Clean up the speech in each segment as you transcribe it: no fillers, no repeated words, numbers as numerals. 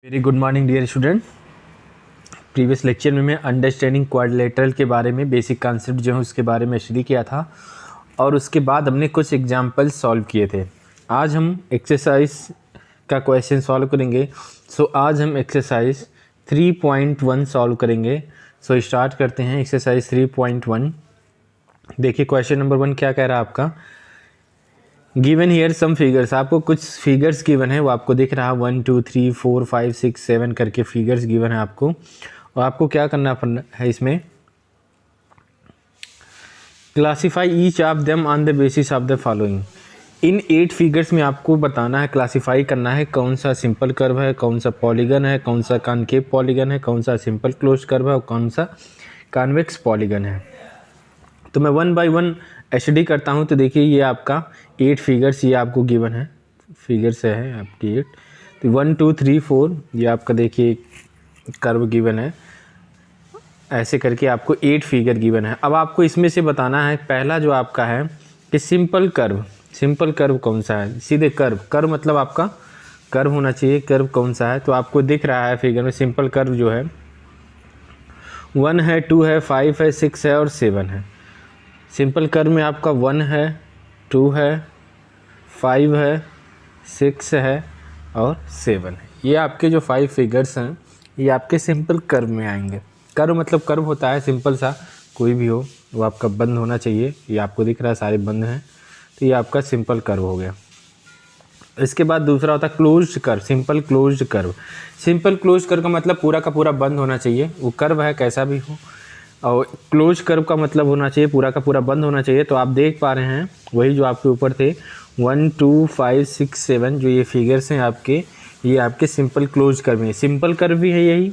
Very good morning dear student. Previous lecture में मैं understanding quadrilateral के बारे में बेसिक कॉन्सेप्ट जो है उसके बारे में स्टडी किया था और उसके बाद हमने कुछ एग्जांपल सॉल्व किए थे। आज हम एक्सरसाइज का क्वेश्चन सॉल्व करेंगे। आज हम एक्सरसाइज 3.1 सॉल्व करेंगे। स्टार्ट करते हैं एक्सरसाइज 3.1। देखिए क्वेश्चन नंबर 1 क्या कह रहा है आपका। गिवन हियर सम फिगर्स, आपको कुछ फिगर्स गिवन है, वो आपको दिख रहा है 1 2 3 4 5 6 7 करके फिगर्स गिवन है आपको। और आपको क्या करना है इसमें, classify each of them on the basis of the following. In 8 figures में आपको बताना है, क्लासीफाई करना है कौन सा सिंपल कर्व है, कौन सा पॉलीगन है, कौन सा कॉनकेव पॉलीगन है, कौन सा सिंपल क्लोज कर्व है और कौन सा कॉन्वेक्स पॉलीगन है। तो मैं 1 बाय 1 स्टडी करता हूँ। तो देखिए ये आपका 8 फिगर्स ये आपको गिवन है, फिगर्स है आपकी 8। तो 1 2 3 4 ये आपका देखिए कर्व गिवन है, ऐसे करके आपको 8 फिगर गिवन है। अब आपको इसमें से बताना है पहला जो आपका है कि सिंपल कर्व कौन सा है। सीधे कर्व मतलब आपका कर्व होना चाहिए, कर्व कौन सा है। तो आपको दिख रहा है फिगर में सिंपल कर्व जो है 1 है, 2 है, 5 है, 6 है और 7 है। सिंपल कर्व में आपका 1 है, 2 है, 5 है, 6 है और 7 है। ये आपके जो 5 फिगर्स हैं ये आपके सिंपल कर्व में आएंगे। कर्व मतलब कर्व होता है सिंपल सा, कोई भी हो वो आपका बंद होना चाहिए। ये आपको दिख रहा है सारे बंद हैं, तो ये आपका सिंपल कर्व हो गया। इसके बाद दूसरा होता है closed curve, simple closed curve. Simple closed curve का मतलब पूरा का पूरा बंद होना चाहिए, वो कर्व है कैसा भी हो। और क्लोज कर्व का मतलब होना चाहिए पूरा का पूरा बंद होना चाहिए। तो आप देख पा रहे हैं वही जो आपके ऊपर थे 1 2 5 6 7 जो ये फिगर्स हैं आपके, ये आपके सिंपल क्लोज कर्व हैं। सिंपल कर्व भी है, यही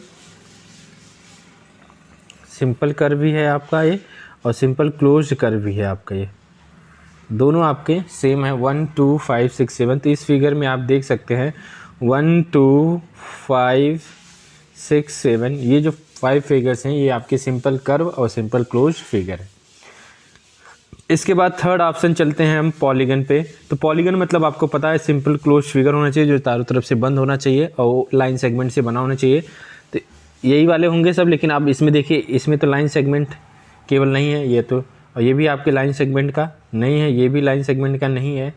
सिंपल कर्व भी है आपका ये, और सिंपल क्लोज कर्व भी है आपका। ये दोनों आपके सेम है 1 2 5 6 7। तो इस फिगर में आप देख सकते हैं 1 2 5 6 7 ये जो 5 फिगर्स हैं ये आपके सिंपल कर्व और सिंपल क्लोज फिगर है। इसके बाद थर्ड ऑप्शन चलते हैं हम पॉलीगन पे। तो पॉलीगन मतलब आपको पता है सिंपल क्लोज फिगर होना चाहिए जो चारों तरफ से बंद होना चाहिए और लाइन सेगमेंट से बना होना चाहिए। तो यही वाले होंगे सब, लेकिन आप इसमें देखिए इसमें तो लाइन सेगमेंट केवल नहीं है ये तो, और ये भी आपके लाइन सेगमेंट का नहीं है, ये भी लाइन सेगमेंट का नहीं है।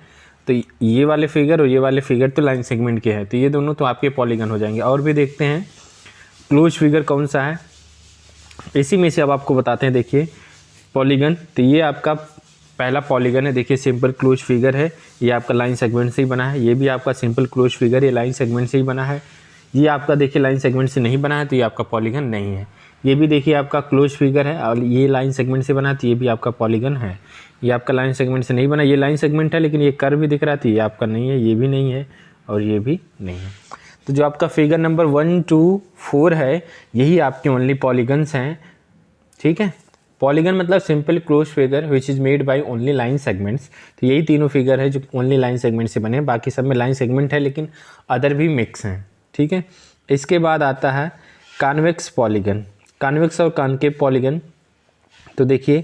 तो ये वाले फिगर और ये वाले फिगर तो लाइन सेगमेंट के हैं, तो ये दोनों तो आपके पॉलीगन हो जाएंगे। और भी देखते हैं क्लोज फिगर कौन सा है, इसी में से अब आपको बताते हैं। देखिए पॉलीगन, तो ये आपका पहला पॉलीगन है। देखिए सिंपल क्लोज फिगर है, ये आपका लाइन सेगमेंट से ही बना है। ये भी आपका सिंपल क्लोज फिगर है, लाइन सेगमेंट से ही बना है। ये आपका देखिए लाइन सेगमेंट से नहीं बना है, तो ये आपका पॉलीगन नहीं है। ये भी देखिए आपका क्लोज फिगर है और ये लाइन सेगमेंट से बना है, तो ये भी आपका पॉलीगन है। ये आपका लाइन सेगमेंट से नहीं बना, ये लाइन सेगमेंट है लेकिन ये कर्व भी दिख रहा था, ये आपका नहीं है, ये भी नहीं है और ये भी नहीं है। तो जो आपका फिगर नंबर 1 2 4 है यही आपके ओनली पॉलीगन्स हैं। ठीक है, पॉलीगन मतलब simple close figure which is made by only line segments. तो यही तीनों फिगर है जो ओनली लाइन सेगमेंट से बने हैं, बाकी सब में लाइन सेगमेंट है लेकिन अदर भी मिक्स हैं। ठीक है, इसके बाद आता है कॉन्वेक्स पॉलीगन, कॉन्वेक्स और कॉनकेव पॉलीगन। तो देखिए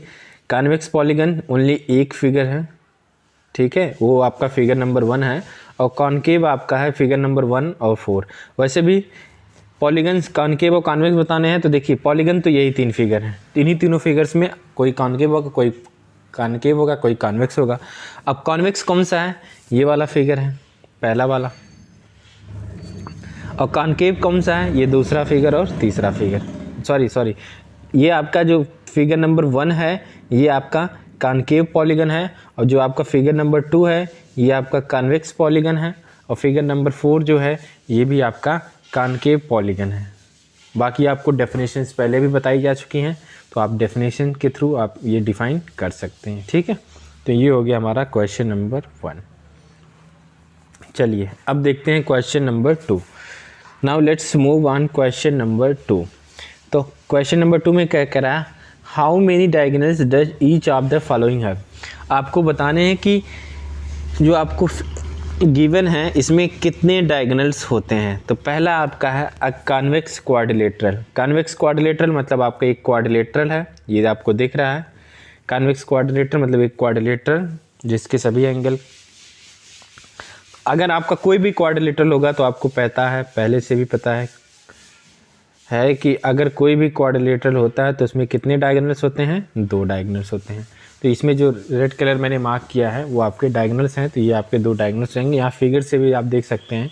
कॉन्वेक्स पॉलीगन ओनली एक फिगर है, ठीक है, वो आपका फिगर नंबर 1 है, और कॉनकेव आपका है फिगर नंबर 1 और 4। वैसे भी पॉलीगन्स कॉनकेव और कॉन्वेक्स बताने हैं, तो देखिए पॉलीगन तो यही 3 फिगर हैं, इन्हीं तीनों फिगर्स में कोई कॉनकेव होगा, कोई कॉनकेव होगा, कोई कॉन्वेक्स होगा। अब कॉन्वेक्स कौन सा है, ये वाला फिगर है पहला वाला, और कॉनकेव कौन सा है, ये दूसरा फिगर और तीसरा फिगर। सॉरी ये आपका जो फिगर नंबर 1 है ये आपका कॉनकेव पॉलीगन है, और जो आपका फिगर नंबर 2 है ये आपका कॉन्वेक्स पॉलीगन है, और फिगर नंबर 4 जो है ये भी आपका कॉनकेव पॉलीगन है। बाकी आपको डेफिनेशंस पहले भी बताई जा चुकी हैं, तो आप डेफिनेशन के थ्रू आप ये डिफ़ाइन कर सकते हैं। ठीक है, तो ये हो गया हमारा क्वेश्चन नंबर 1। चलिए अब देखते हैं question number 2। Now let's move on question number 2। तो क्वेश्चन नंबर 2 में क्या कह रहा है, how many diagonals does each of the following have. आपको बताने हैं कि जो आपको गिवन है इसमें कितने डायगोनल्स होते हैं। तो पहला आपका है अ कॉन्वेक्स क्वाड्रिलेटरल। कॉन्वेक्स क्वाड्रिलेटरल मतलब आपका एक क्वाड्रिलेटरल है, ये आपको दिख रहा है। कॉन्वेक्स क्वाड्रिलेटरल मतलब एक क्वाड्रिलेटरल जिसके सभी एंगल अगर आपका कोई भी क्वाड्रिलेटरल होगा तो आपको पता है, पहले से भी पता है कि अगर कोई भी क्वाड्रिलेटरल होता है तो उसमें कितने डायगोनल्स होते हैं, 2 डायगोनल्स होते हैं। तो इसमें जो रेड कलर मैंने मार्क किया है वो आपके डायगोनल्स हैं, तो ये आपके 2 डायगोनल्स रहेंगे। यहाँ फिगर से भी आप देख सकते हैं,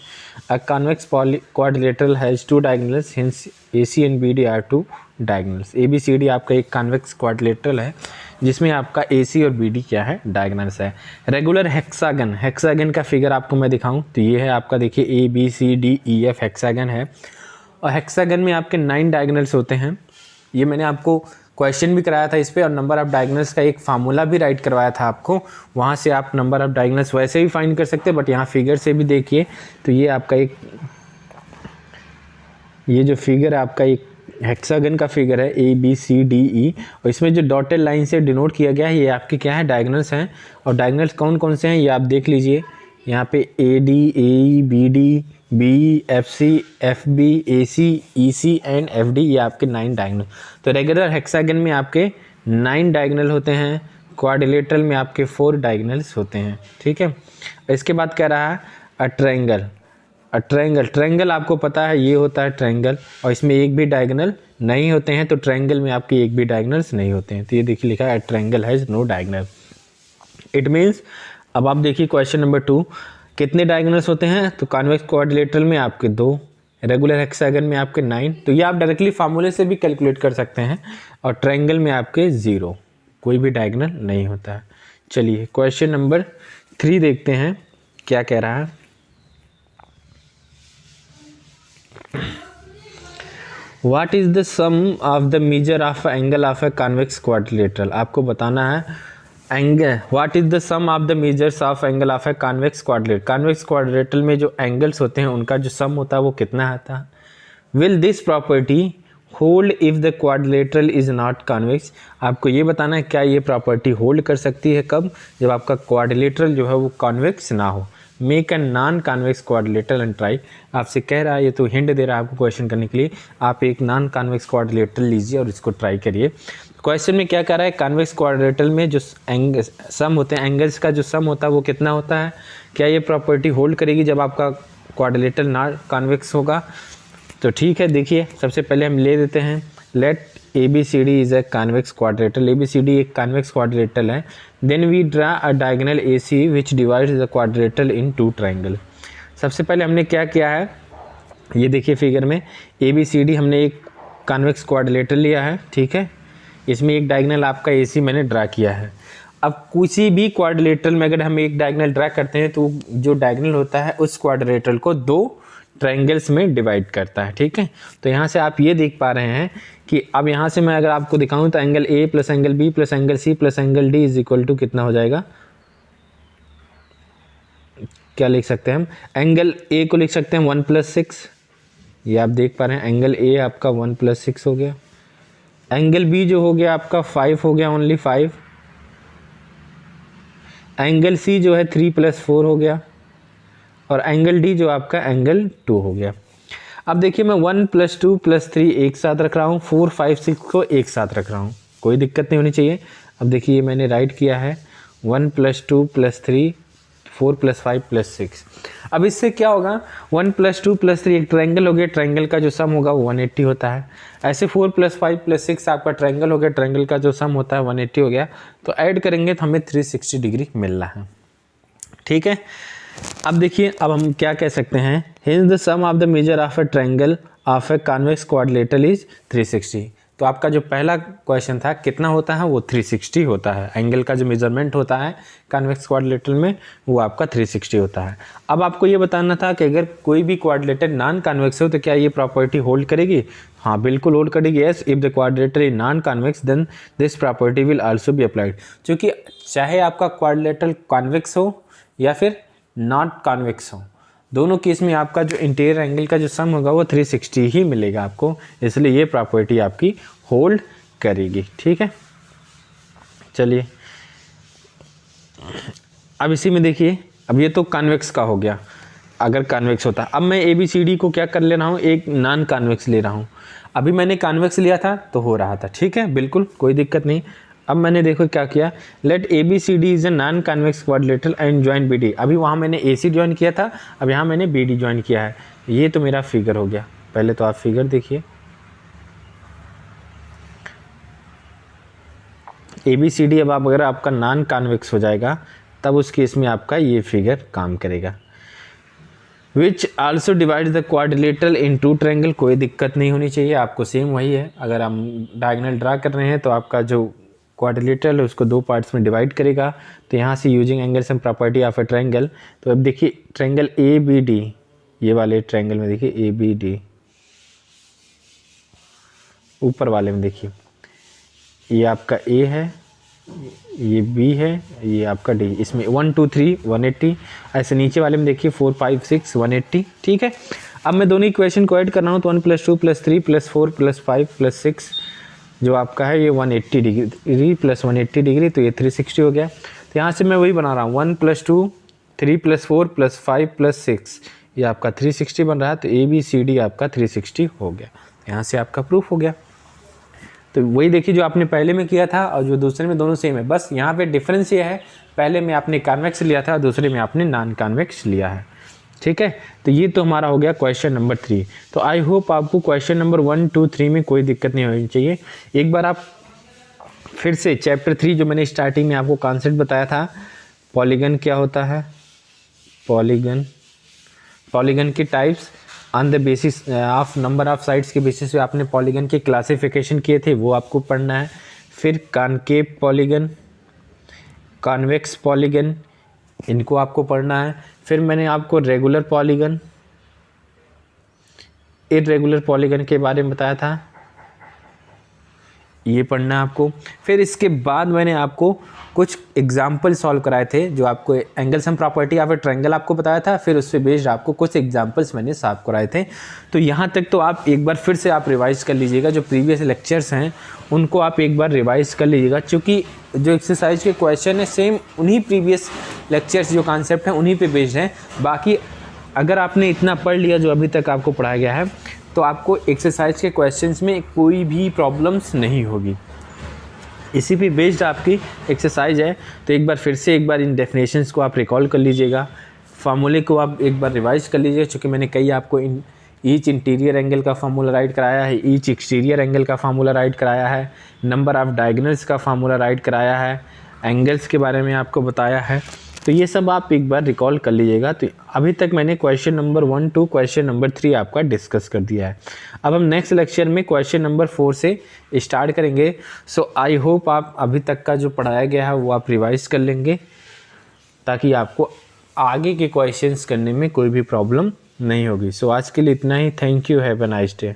a convex quadrilateral has 2 diagonals, hence AC and BD are 2 diagonals. ABCD आपका एक कॉन्वेक्स क्वाड्रिलेटरल है जिसमें आपका AC और BD क्या है, डायगोनल्स है। रेगुलर हेक्सागन, हेक्सागन का फिगर आपको मैं दिखाऊं तो ये है आपका, देखिए ABCDEF हेक्सागन है, और हेक्सागन में आपके 9 डायगोनल्स होते हैं। ये मैंने आपको क्वेश्चन भी कराया था इस पे, और नंबर ऑफ डायगोनल्स का एक फार्मूला भी राइट करवाया था आपको, वहाँ से आप नंबर ऑफ डायगोनल्स वैसे भी फाइंड कर सकते हैं, बट यहाँ फिगर से भी देखिए तो ये आपका एक, ये जो फिगर है आपका एक हेक्सागन का फिगर है ABCDE, और इसमें जो डॉटेड लाइन से डिनोट किया गया है ये आपके क्या है, डायगोनल्स हैं। और डायगोनल्स कौन कौन से हैं ये आप देख लीजिए, यहाँ पे AD AE BD BE FC FB AC EC and FD, ये आपके 9 डायगोनल। तो रेगुलर हेक्सागन में आपके 9 डायगोनल होते हैं, क्वाड्रिलेटरल में आपके 4 डायगोनल्स होते हैं, ठीक है। इसके बाद कह रहा है अ ट्रायंगल, ट्रायंगल आपको पता है ये होता है ट्रायंगल, और इसमें एक भी डायगोनल नहीं होते हैं, तो ट्रायंगल में आपके एक भी डायगोनल्स नहीं होते हैं। तो ये देखिए लिखा है triangle has no diagonal. It means, अब आप देखिए क्वेश्चन नंबर 2, कितने डायगोनल्स होते हैं, तो कॉन्वेक्स क्वाड्रिलेटरल में आपके 2, रेगुलर हेक्सागन में आपके 9, तो ये आप डायरेक्टली फार्मूले से भी कैलकुलेट कर सकते हैं। और ट्रायंगल में आपके 0, कोई भी डायगोनल नहीं होता है। चलिए क्वेश्चन नंबर 3 देखते हैं क्या कह रहा है। What is the sum of the measure of angle of a convex quadrilateral? आपको बताना है angle, what is the sum of the measures of angle of a convex quadrilateral. Convex quadrilateral में जो एंगल्स होते हैं उनका जो सम होता है वो कितना आता है। Will this property hold if the quadrilateral is not convex. आपको ये बताना है क्या ये प्रॉपर्टी होल्ड कर सकती है, कब, जब आपका क्वाड्रिलेटरल जो है वो कॉन्वेक्स ना हो। Make a non convex quadrilateral and try, आपसे कह रहा है, ये तो हिंट दे रहा है आपको क्वेश्चन करने के लिए, आप एक नॉन कॉन्वेक्स क्वाड्रिलेटरल लीजिए और इसको ट्राई करिए। क्वेश्चन में क्या कर रहा है, कॉन्वेक्स क्वाड्रिलेटरल में जो सम होते हैं, एंगल्स का जो सम होता है वो कितना होता है, क्या ये प्रॉपर्टी होल्ड करेगी जब आपका क्वाड्रिलेटरल नॉन कॉन्वेक्स होगा। तो ठीक है, देखिए सबसे पहले हम ले देते हैं, let ABCD is a convex quadrilateral. ABCD एक कॉन्वेक्स क्वाड्रिलेटरल है। Then we draw a diagonal AC which divides the quadrilateral in 2 triangle. सबसे पहले हमने क्या किया है, ये देखिए फिगर में ABCD हमने एक कॉन्वेक्स क्वाड्रिलेटरल लिया है, ठीक है। इसमें एक डायगोनल आपका AC मैंने ड्रा किया है। अब किसी भी क्वाड्रिलेटरल में अगर हम एक डायगोनल ड्रा करते हैं तो जो डायगोनल होता है उस क्वाड्रिलेटरल को 2 ट्रायंगल्स में डिवाइड करता है, ठीक है। तो यहाँ से आप ये देख पा रहे हैं कि अब यहाँ से मैं अगर आपको दिखाऊं तो angle A plus angle B plus angle C plus angle D is equal to कितना हो जाएगा, क्या लिख सकते हैं हम, एंगल A को लिख सकते हैं 1+6, ये आप देख पा रहे हैं एंगल A आपका 1+6 हो गया। एंगल B जो हो गया आपका 5 हो गया, ओनली 5। एंगल C जो है 3+4 हो गया, और एंगल D जो आपका एंगल 2 हो गया। अब देखिए मैं 1 + 2 + 3 एक साथ रख रहा हूँ, 4 5 6 को एक साथ रख रहा हूँ, कोई दिक्कत नहीं होनी चाहिए। अब देखिए मैंने राइट किया है 1 + 2 + 3 4 + 5 + 6। अब इससे क्या होगा, 1 + 2 + 3 एक ट्रायंगल हो गया, ट्रायंगल का जो सम होगा वो 180 होता है। ऐसे 4 + 5 + 6 आपका ट्रायंगल हो गया, ट्रायंगल का जो सम होता है 180 हो गया। तो ऐड करेंगे तो हमें 360 डिग्री मिल रहा है, ठीक है। अब देखिए अब हम क्या कह सकते हैं, hence the sum of the measure of a triangle of a convex quadrilateral is 360। तो आपका जो पहला क्वेश्चन था कितना होता है, वो 360 होता है। एंगल का जो मेजरमेंट होता है कॉन्वेक्स क्वाड्रिलेटरल में वो आपका 360 होता है। अब आपको ये बताना था कि अगर कोई भी क्वाड्रिलेटरल नॉन कॉन्वेक्स हो तो क्या ये प्रॉपर्टी होल्ड करेगी। हाँ बिल्कुल होल्ड करेगी। Yes, if the quadrilateral is non convex then this property will also be applied. क्योंकि चाहे आपका क्वाड्रिलेटरल कॉन्वेक्स हो या फिर नॉट कॉन्वेक्स हो, दोनों केस में आपका जो इंटीरियर एंगल का जो सम होगा वो 360 ही मिलेगा आपको, इसलिए ये प्रॉपर्टी आपकी होल्ड करेगी, ठीक है। चलिए अब इसी में देखिए, अब ये तो कॉन्वेक्स का हो गया अगर कॉन्वेक्स होता। अब मैं ABCD को क्या कर ले रहा हूँ, एक नॉन कॉन्वेक्स ले रहा हूँ। अभी मैंने कॉन्वेक्स लिया था तो हो रहा था, ठीक है, बिल्कुल कोई दिक्कत नहीं। अब मैंने देखो क्या किया, let A B C D is a non convex quadrilateral and join B D. अभी वहाँ मैंने ए सी ज्वाइन किया था, अब यहाँ मैंने बी डी ज्वाइन किया है। ये तो मेरा फिगर हो गया। पहले तो आप फिगर देखिए, ए बी सी डी। अब आप अगर आपका नॉन कन्वेक्स हो जाएगा तब उस केस में आपका ये फिगर काम करेगा। Which also divide the quadrilateral in two triangle. कोई दिक्कत नहीं होनी चाहिए, आपको सेम वही है। अगर हम डायगोनल ड्रा कर रहे हैं तो आपका जो क्वाड्रिलेटरल है उसको दो पार्ट्स में डिवाइड करेगा। तो यहाँ से using angles and property of a triangle, तो अब देखिए ट्रायंगल ए बी डी, ये वाले ट्रायंगल में देखिए ए बी डी, ऊपर वाले में देखिए ये आपका ए है, ये बी है, ये आपका डी। इसमें 1 2 3 180, ऐसे नीचे वाले में देखिए 4 5 6 180। ठीक है, अब मैं दोनों इक्वेशन को ऐड कर रहा हूँ तो 1 + 2 + 3 + 4 + 5 + 6 जो आपका है ये 180 डिग्री प्लस 180 डिग्री, तो ये 360 हो गया। तो यहाँ से मैं वही बना रहा हूँ 1 + 2 3 + 4 + 5 + 6, ये आपका 360 बन रहा है। तो ए बी सी डी आपका 360 हो गया। यहाँ से आपका प्रूफ हो गया। तो वही देखिए जो आपने पहले में किया था और जो दूसरे में, दोनों सेम है, बस यहाँ पे डिफरेंस ये है पहले में आपने कॉन्वेक्स लिया था, दूसरे में आपने नॉन कॉन्वेक्स लिया है। ठीक है, तो ये तो हमारा हो गया क्वेश्चन नंबर 3। तो आई होप आपको क्वेश्चन नंबर 1 2 3 में कोई दिक्कत नहीं होनी चाहिए। एक बार आप फिर से चैप्टर 3 जो मैंने स्टार्टिंग में आपको कॉन्सेप्ट बताया था, पॉलीगन क्या होता है, पॉलीगन की types on the basis of number of sides के बेसिस पे आपने पॉलीगन के क्लासिफिकेशन किए थे, वो आपको पढ़ना है। फिर कॉनकेव पॉलीगन, कॉन्वेक्स पॉलीगन, इनको आपको पढ़ना है। फिर मैंने आपको रेगुलर पॉलीगन, इर्रेगुलर पॉलीगन के बारे में बताया था, ये पढ़ना है आपको। फिर इसके बाद मैंने आपको कुछ एग्जाम्पल सॉल्व कराए थे, जो आपको angles and property of a triangle आपको बताया था, फिर उस पर बेस्ड आपको कुछ एग्जाम्पल्स मैंने सॉल्व कराए थे। तो यहाँ तक तो आप एक बार फिर से आप रिवाइज कर लीजिएगा, जो प्रीवियस लेक्चर्स हैं उनको आप एक बार रिवाइज कर लीजिएगा, क्योंकि जो एक्सरसाइज के क्वेश्चन है सेम उन्हीं प्रीवियस लेक्चर्स जो कॉन्सेप्ट हैं उन्हीं पर बेस्ड हैं। बाकी अगर आपने इतना पढ़ लिया जो अभी तक आपको पढ़ाया गया है तो आपको एक्सरसाइज के क्वेश्चंस में कोई भी प्रॉब्लम्स नहीं होगी, इसी पे बेस्ड आपकी एक्सरसाइज है। तो एक बार फिर से एक बार इन डेफिनेशंस को आप रिकॉल कर लीजिएगा, फार्मूले को आप एक बार रिवाइज कर लीजिएगा, क्योंकि मैंने कई आपको ईच इंटीरियर एंगल का फार्मूला राइट कराया है, ईच एक्सटीरियर एंगल का फार्मूला राइट कराया है, नंबर ऑफ डायगोनल्स का फार्मूला राइट कराया है, एंगल्स के बारे में आपको बताया है। तो ये सब आप एक बार रिकॉल कर लीजिएगा। तो अभी तक मैंने क्वेश्चन नंबर 1 2 क्वेश्चन नंबर 3 आपका डिस्कस कर दिया है। अब हम नेक्स्ट लेक्चर में क्वेश्चन नंबर 4 से स्टार्ट करेंगे। सो आई होप आप अभी तक का जो पढ़ाया गया है वो आप रिवाइज कर लेंगे, ताकि आपको आगे के क्वेश्चंस करने में कोई भी प्रॉब्लम नहीं होगी। सो आज के लिए इतना ही। Thank you, have a nice day.